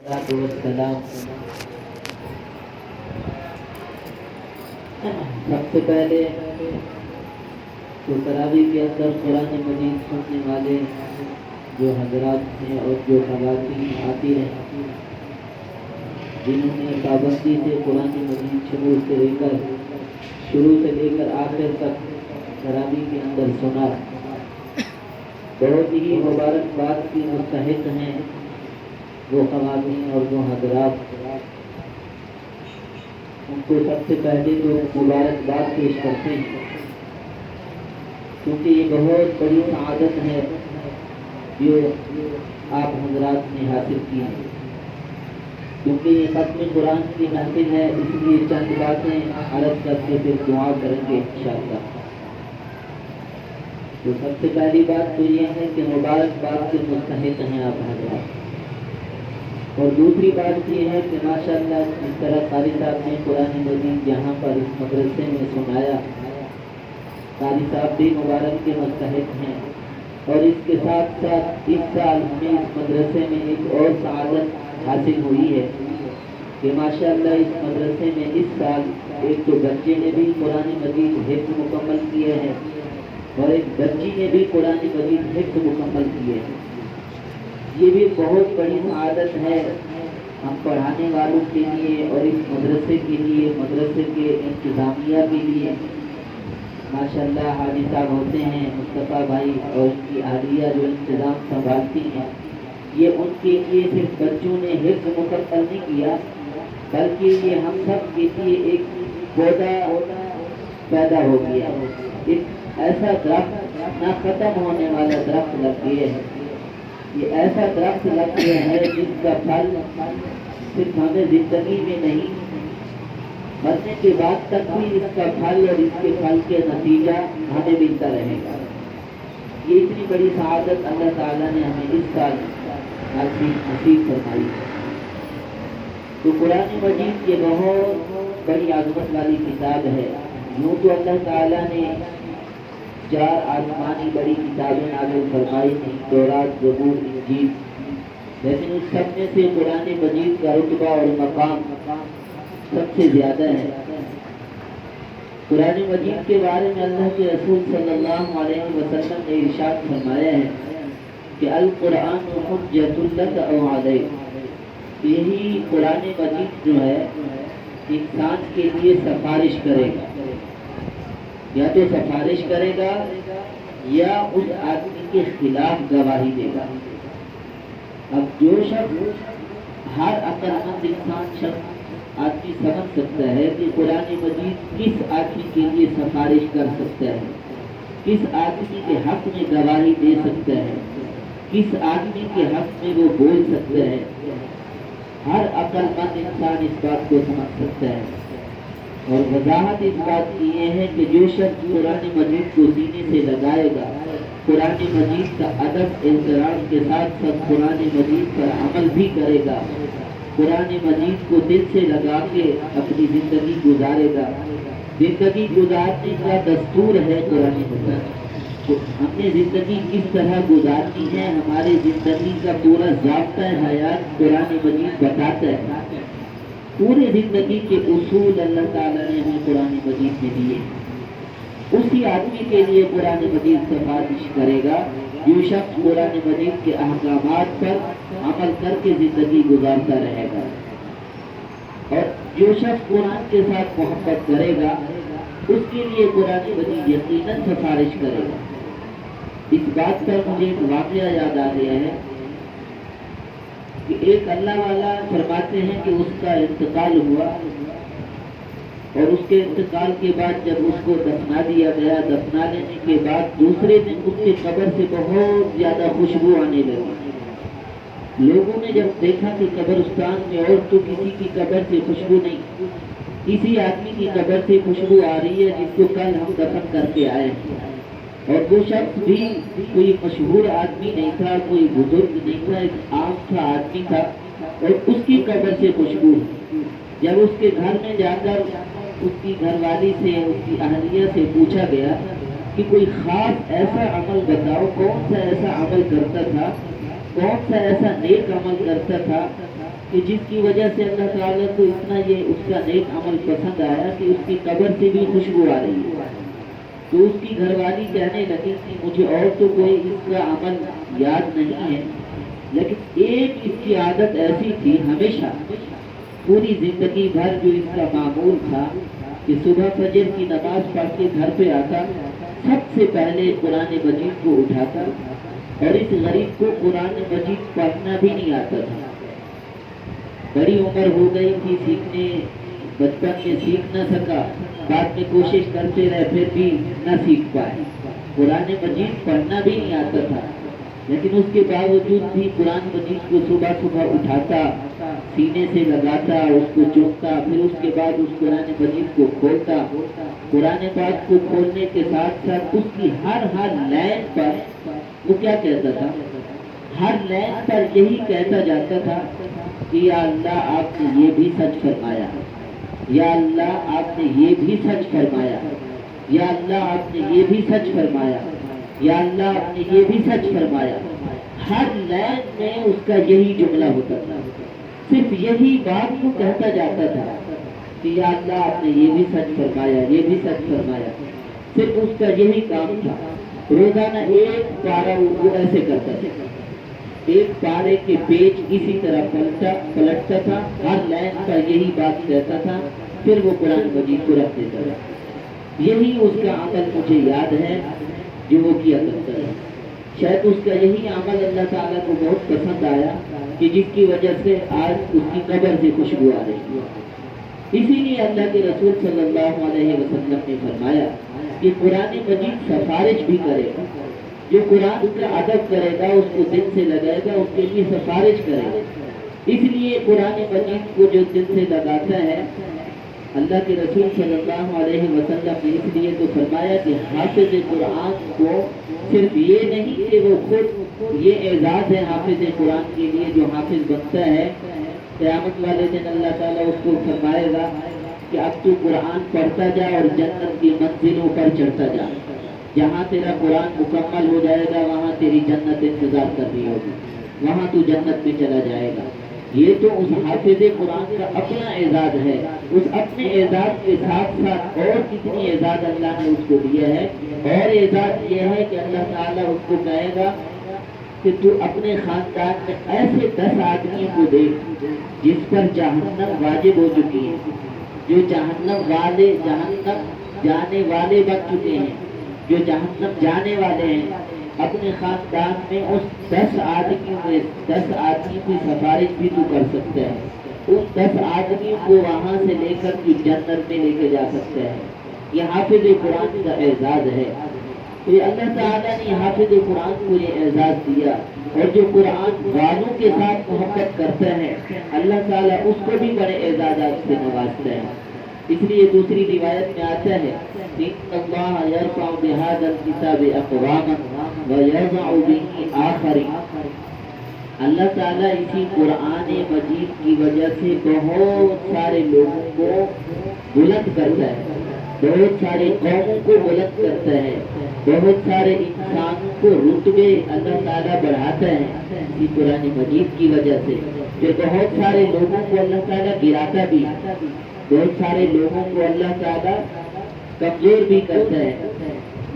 والسلام۔ سب سے پہلے تو تراویح کے اندر قرآن مجید سننے والے جو حضرات ہیں اور جو خواتین آتی ہیں جنہوں نے پابندی سے قرآن مجید شروع سے لے کر آخر تک تراویح کے اندر سنا، بہت ہی مبارکباد کی مستحق ہیں وہ خواتین اور وہ حضرات۔ ان کو سب سے پہلے تو مبارکباد پیش کرتے ہیں، کیونکہ یہ بہت بڑی سعادت ہے جو آپ حضرات نے حاصل کی ہے۔ کیونکہ یہ ختم قرآن کی محفل ہے، اس لیے چند باتیں عرض کر کے پھر دعا کریں گے انشاءاللہ۔ تو سب سے پہلی بات تو یہ ہے کہ مبارکباد کے مستحق ہیں آپ حضرات، اور دوسری بات یہ ہے کہ ماشاءاللہ جس طرح قاری صاحب نے قرآن مجید یہاں پر اس مدرسے میں سنایا، قاری صاحب بھی مبارک کے مستحق ہیں، اور اس کے ساتھ ساتھ اس سال ہمیں اس مدرسے میں ایک اور سعادت حاصل ہوئی ہے کہ ماشاءاللہ اس مدرسے میں اس سال ایک تو بچے نے بھی قرآن مجید حفظ مکمل کیے ہیں اور ایک بچی نے بھی قرآن مجید حفظ مکمل کیے ہیں۔ یہ بھی بہت بڑی سعادت ہے ہم پڑھانے والوں کے لیے اور اس مدرسے کے لیے، مدرسے کے انتظامیہ کے لیے۔ ماشاءاللہ حاجی صاحب ہوتے ہیں مصطفیٰ بھائی اور ان کی اہلیہ جو انتظام سنبھالتی ہیں، یہ ان کے لیے صرف بچوں نے حفظ مکمل نہیں کیا بلکہ یہ ہم سب کے لیے ایک پودا پیدا ہو گیا، ایک ایسا درخت نہ ختم ہونے والا درخت لگ گیا ہے۔ یہ ایسا درخت لگ گیا ہے جس کا پھل صرف ہمیں زندگی میں نہیں، مرنے کے بعد تک بھی اس کا پھل اور اس کے پھل کے نتیجہ ہمیں ملتا رہے گا۔ یہ اتنی بڑی سعادت اللہ تعالیٰ نے ہمیں اس سال نصیب فرمائی ہے۔ تو قرآن مجید یہ بہت بڑی عظمت والی کتاب ہے۔ یوں تو اللہ تعالیٰ نے 4 آسمانی بڑی کتابیں نازل فرمائی تھیں، تورات، زبور، انجیل، لیکن اس سب میں سے قرآن مجید کا رتبہ اور مقام سب سے زیادہ ہے۔ قرآن مجید کے بارے میں اللہ کے رسول صلی اللہ علیہ وسلم نے ارشاد فرمایا ہے کہ القرآن حجۃ لک او علیک، یہی قرآن مجید جو ہے انسان کے لیے سفارش کرے گا، یا تو سفارش کرے گا یا اس آدمی کے خلاف گواہی دے گا۔ اب جو شخص، ہر عقل مند انسان آدمی سمجھ سکتا ہے کہ قرآن مجید کس آدمی کے لیے سفارش کر سکتا ہے، کس آدمی کے حق میں گواہی دے سکتا ہے، کس آدمی کے حق میں وہ بول سکتا ہے۔ ہر عقل مند انسان اس بات کو سمجھ سکتا ہے، اور وضاحت اس بات کی یہ ہے کہ جو شخص قرآن مجید کو سینے سے لگائے گا، قرآن مجید کا ادب احترام کے ساتھ ساتھ قرآن مجید پر عمل بھی کرے گا، قرآن مجید کو دل سے لگا کے اپنی زندگی گزارے گا۔ زندگی گزارنے کا دستور ہے قرآن مجید، تو ہم نے زندگی کس طرح گزارنی ہے، ہماری زندگی کا پورا ضابطہ حیات قرآن مجید بتاتا ہے۔ پوری زندگی کے اصول اللہ تعالیٰ نے ہمیں قرآن مجید میں دیے۔ اسی آدمی کے لیے قرآن مجید سفارش کرے گا جو شخص قرآن مجید کے احکامات پر عمل کر کے زندگی گزارتا رہے گا، اور جو شخص قرآن کے ساتھ محبت کرے گا اس کے لیے قرآن مجید یقیناً سفارش کرے گا۔ اس بات پر مجھے ایک واقعہ یاد آ گیا ہے کہ ایک اللہ والا فرماتے ہیں کہ اس کا انتقال ہوا، اور اس کے انتقال کے بعد جب اس کو دفنا دیا گیا، دفنا لینے کے بعد دوسرے دن اس کے قبر سے بہت زیادہ خوشبو آنے لگی۔ لوگوں نے جب دیکھا کہ قبرستان میں اور تو کسی کی قبر سے خوشبو نہیں، کسی آدمی کی قبر سے خوشبو آ رہی ہے جس کو کل ہم دفن کر کے آئے ہیں، اور وہ شخص بھی کوئی مشہور آدمی نہیں تھا، کوئی بزرگ نہیں تھا، ایک عام تھا آدمی تھا، اور اس کی قبر سے خوشبو۔ جب اس کے گھر میں جا کر اس کی گھر والی سے، اس کی اہلیہ سے پوچھا گیا کہ کوئی خاص ایسا عمل بتاؤ، کون سا ایسا عمل کرتا تھا، کون سا ایسا نیک عمل کرتا تھا کہ جس کی وجہ سے اللہ تعالیٰ کو اتنا یہ اس کا نیک عمل پسند آیا کہ اس کی قبر سے بھی خوشبو آ رہی ہے. تو اس کی گھر والی کہنے لگی کہ مجھے اور تو کوئی اس کا عمل یاد نہیں ہے، لیکن ایک اس کی عادت ایسی تھی، ہمیشہ پوری زندگی بھر جو اس کا معمول تھا کہ صبح فجر کی نماز پڑھ کے گھر پہ آتا، سب سے پہلے قرآن مجید کو اٹھاتا، اور اس غریب کو قرآن مجید پڑھنا بھی نہیں آتا تھا. بڑی عمر ہو گئی تھی، سیکھنے بچپن میں سیکھ نہ سکا، بعد میں کوشش کرتے رہے پھر بھی نہ سیکھ پائے. قرآن مجید پڑھنا بھی نہیں آتا تھا، لیکن اس کے باوجود بھی قرآن مجید کو صبح صبح اٹھاتا، سینے سے لگاتا، اس کو چومتا، پھر اس کے بعد اس قرآن مجید کو کھولتا. قرآن پاک کو کھولنے کے ساتھ ساتھ اس کی ہر لائن پر وہ کیا کہتا تھا؟ ہر لائن پر یہی کہتا جاتا تھا کہ یا اللہ آپ نے یہ بھی سچ فرمایا، یا اللہ آپ نے یہ بھی سچ فرمایا، یا اللہ آپ نے یہ بھی سچ فرمایا، یا اللہ آپ نے یہ بھی سچ فرمایا. ہر لائن میں اس کا یہی جملہ ہوتا تھا، صرف یہی بات کو کہتا جاتا تھا کہ یا اللہ آپ نے یہ بھی سچ فرمایا، یہ بھی سچ فرمایا. صرف اس کا یہی کام تھا. روزانہ ایک پارہ وہ ایسے کرتا تھا، ایک پارے کے پیج اسی طرح پلٹتا تھا، ہر لائن پر یہی بات کہتا تھا، پھر وہ قرآن مجید کو رکھ دیتا تھا. یہی اس کا عمل مجھے یاد ہے جو وہ کیا کرتا ہے. شاید اس کا یہی عمل اللہ تعالیٰ کو بہت پسند آیا کہ جس کی وجہ سے آج اس کی قبر سے خوشبو آ رہی ہے. اسی لیے اللہ کے رسول صلی اللہ علیہ وسلم نے فرمایا کہ قرآن مجید سفارش بھی کرے گا. جو قرآن کا ادب کرے گا، اس کو دل سے لگائے گا، اس کے لیے سفارش کرے گا. اس لیے قرآن مجید کو جو دل سے لگاتا ہے، اللہ کے رسول صلی اللہ علیہ وسلم نے اس لیے تو فرمایا کہ حافظ قرآن کو صرف یہ نہیں کہ وہ خود یہ اعزاز ہے حافظ قرآن کے لیے جو حافظ بنتا ہے، قیامت والے دن اللہ تعالیٰ اس کو فرمائے گا کہ اب تو قرآن پڑھتا جا اور جنت کی منزلوں پر چڑھتا جا. جہاں تیرا قرآن مکمل ہو جائے گا وہاں تیری جنت انتظار کر رہی ہوگی، وہاں تو جنت میں چلا جائے گا. یہ تو اس حافظ قرآن کا اپنا اعزاز ہے. اس اپنے اعزاز کے ساتھ ساتھ اور کتنی اعزاز اللہ نے اس کو دیا ہے. اور اعزاز یہ ہے کہ اللہ تعالیٰ اس کو کہے گا کہ تو اپنے خاندان میں ایسے 10 آدمیوں کو دیکھ جس پر جہنم واجب ہو چکی ہے، جو جہنم جانے والے بن چکے ہیں، جو جہنم جانے والے ہیں. اپنے خاندان میں اس 10 آدمیوں میں 10 آدمی کی سفارش بھی تو کر سکتا ہے. اس 10 آدمیوں کو وہاں سے لے کر تو جنت میں لے کے جا سکتا ہے. یہ حافظ قرآن کا اعزاز ہے. تو اللہ تعالیٰ نے حافظ قرآن کو یہ اعزاز دیا. اور جو قرآن والوں کے ساتھ محبت کرتا ہے اللہ تعالیٰ اس کو بھی بڑے اعزازات سے نوازتا ہے. اس لیے دوسری روایت میں آتا ہے إِنَّ اللَّهَ يَرْفَعُ بِهَذَا الْكِتَابِ أَقْوَامًا وَيَضَعُ بِهِ آخَرِينَ. اللہ تعالیٰ اسی قرآن مجید کی وجہ سے بہت سارے لوگوں کو بلند کرتا ہے، بہت سارے قوموں کو بلند کرتا ہے، بہت سارے انسانوں کو رتبے اللہ تعالیٰ بڑھاتا ہے اسی قرآن مجید کی وجہ سے. جو بہت سارے لوگوں کو اللہ تعالیٰ گراتا بھی، بہت سارے لوگوں کو اللہ تعالیٰ کمزور بھی کرتا ہے،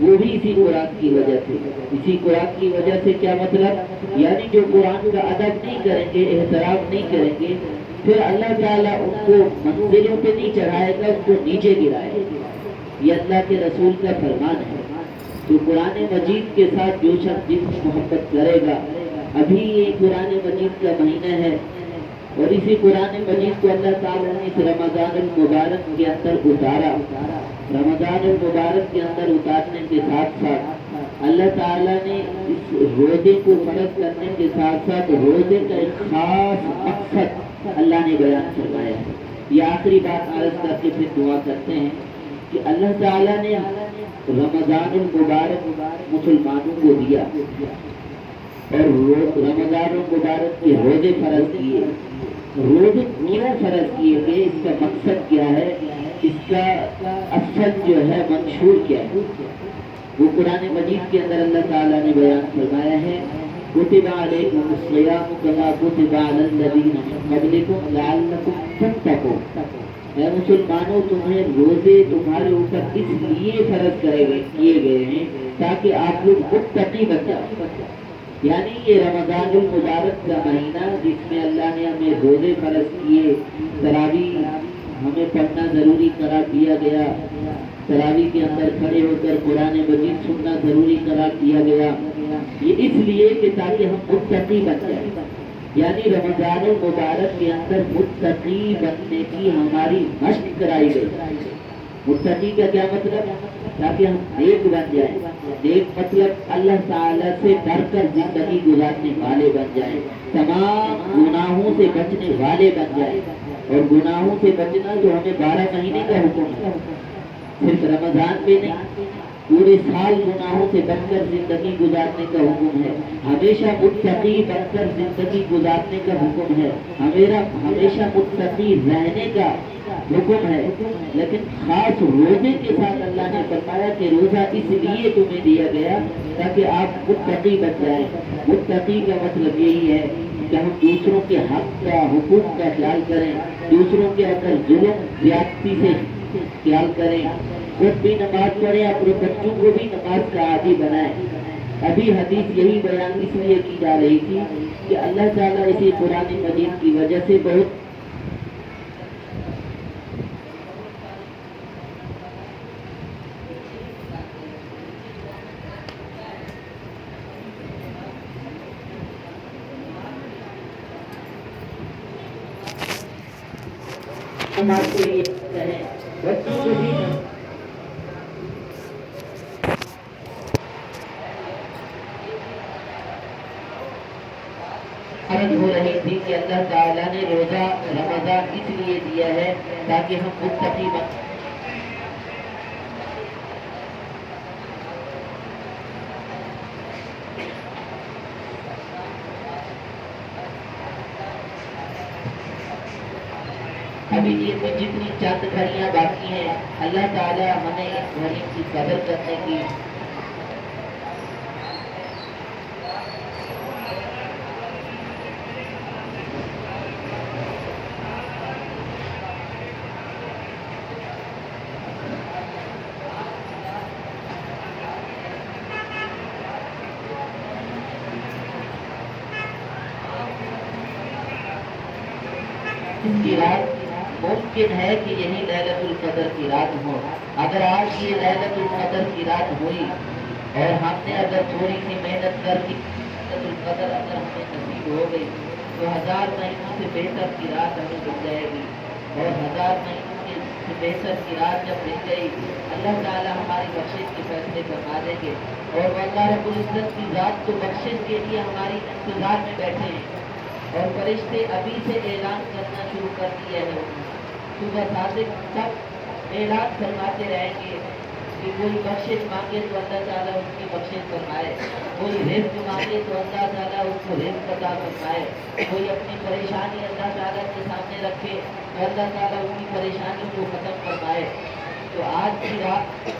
وہ بھی اسی قرآن کی وجہ سے. اسی قرآن کی وجہ سے کیا مطلب؟ یعنی جو قرآن کا ادب نہیں کریں گے، احترام نہیں کریں گے، پھر اللہ تعالیٰ ان کو منزلوں پہ نہیں چڑھائے گا، ان کو نیچے گرائے گا. یہ اللہ کے رسول کا فرمان ہے. تو قرآن مجید کے ساتھ جو شخص جتنی محبت کرے گا، ابھی یہ قرآن مجید کا مہینہ ہے اور اسی قرآن مجید کو اللہ تعالیٰ نے اس رمضان المبارک کے اندر اتارا. رمضان المبارک کے اندر اتارنے کے ساتھ ساتھ اللہ تعالیٰ نے اس روزے کو فرض کرنے کے ساتھ ساتھ روزے کا ایک خاص مقصد اللہ نے بیان فرمایا ہے. یہ آخری بات عرض کر کے پھر دعا کرتے ہیں کہ اللہ تعالیٰ نے رمضان المبارک مسلمانوں کو دیا اور رمضان المبارک کے روزے فرض کیے. روزے کیوں فرض کیے گئے؟ اس کا مقصد کیا ہے؟ اس کا اصل جو ہے منشور کیا ہے؟ وہ قرآن مجید کے اندر اللہ تعالیٰ نے بیان فرمایا ہے كتب عليكم الصيام كما كتب على الذين من قبلكم لعلكم تتقون. اے مسلمانوں تمہیں روزے تمہارے اوپر اس لیے فرض کیے گئے ہیں تاکہ آپ لوگ متقی بن جائیں. یعنی یہ رمضان المبارک کا مہینہ جس میں اللہ نے ہمیں روزے فرض کیے، تراویح ہمیں پڑھنا ضروری قرار دیا گیا، تراویح کے اندر کھڑے ہو کر قرآن مجید سننا ضروری قرار دیا گیا، یہ اس لیے کہ تاکہ ہم متقی بن جائیں. یعنی رمضان المبارک کے اندر متقی بننے کی ہماری مشق کرائی گئی. متقی کا کیا مطلب؟ تاکہ ہم نیک بن جائیں. نیک مطلب اللہ تعالیٰ سے ڈر کر زندگی گزارنے والے بن جائیں، تمام گناہوں سے بچنے والے بن جائیں. اور گناہوں سے بچنا جو ہمیں 12 مہینے کا حکم ہے، صرف رمضان میں نہیں، پورے سال گناہوں سے بچ کر زندگی گزارنے کا حکم ہے. ہمیشہ متقی بن کر زندگی گزارنے کا حکم ہے. ہمیشہ متقی رہنے کا حکم ہے. لیکن خاص روزے کے ساتھ اللہ نے فرمایا کہ روزہ اس لیے تمہیں دیا گیا تاکہ آپ متقی بن جائیں. متقی کا مطلب یہی ہے کہ ہم دوسروں کے حق کا، حقوق کا خیال کریں، دوسروں کے اندر ظلم زیادتی سے خیال کریں، خود بھی نماز پڑھیں، اپنے بچوں کو بھی نماز کا عادی بنائیں. ابھی حدیث یہی بیان اس لیے کی جا رہی تھی کہ اللہ تعالیٰ اسی قرآن مجید کی وجہ سے بہت نماز کے لیے کہیں بچوں کو بھی عرض ہو رہی تھی کہ اللہ تعالیٰ نے روزہ رمضان اس لیے دیا ہے تاکہ ہم متقی بن. ابھی یہ جتنی چند گھڑیاں باقی ہیں، اللہ تعالیٰ ہمیں اس گھڑی کی قدر کرنے کی رات ممکن ہے کہ یہی لیلۃ القدر کی رات ہو. اگر آج یہ لیلۃ القدر کی رات ہوئی اور ہم نے اگر تھوڑی سی محنت کر کے لیلۃ القدر اگر ہمیں نصیب ہو گئی تو 1000 مہینوں سے بہتر کی رات ہمیں مل جائے گی. اور 1000 مہینوں سے بہتر کی رات جب مل گئی، اللہ تعالیٰ ہماری بخشش کے فیصلے فرما دیں گے. اور اللہ رب العزت کی ذات تو بخشش کے لیے ہماری انتظار میں بیٹھے ہیں اور فرشتے ابھی سے اعلان کرنا شروع کر دیا ہے. صبح صادق سب اعلان فرماتے رہیں گے کہ کوئی بخشش مانگے تو اللہ تعالیٰ اس کی بخشش فرمائے، کوئی رزق مانگے تو اللہ تعالیٰ اس کو رزق عطا فرمائے، کوئی اپنی پریشانی اللہ تعالیٰ کے سامنے رکھے تو اللہ تعالیٰ اس کی پریشانی کو ختم فرمائے. تو آج کی رات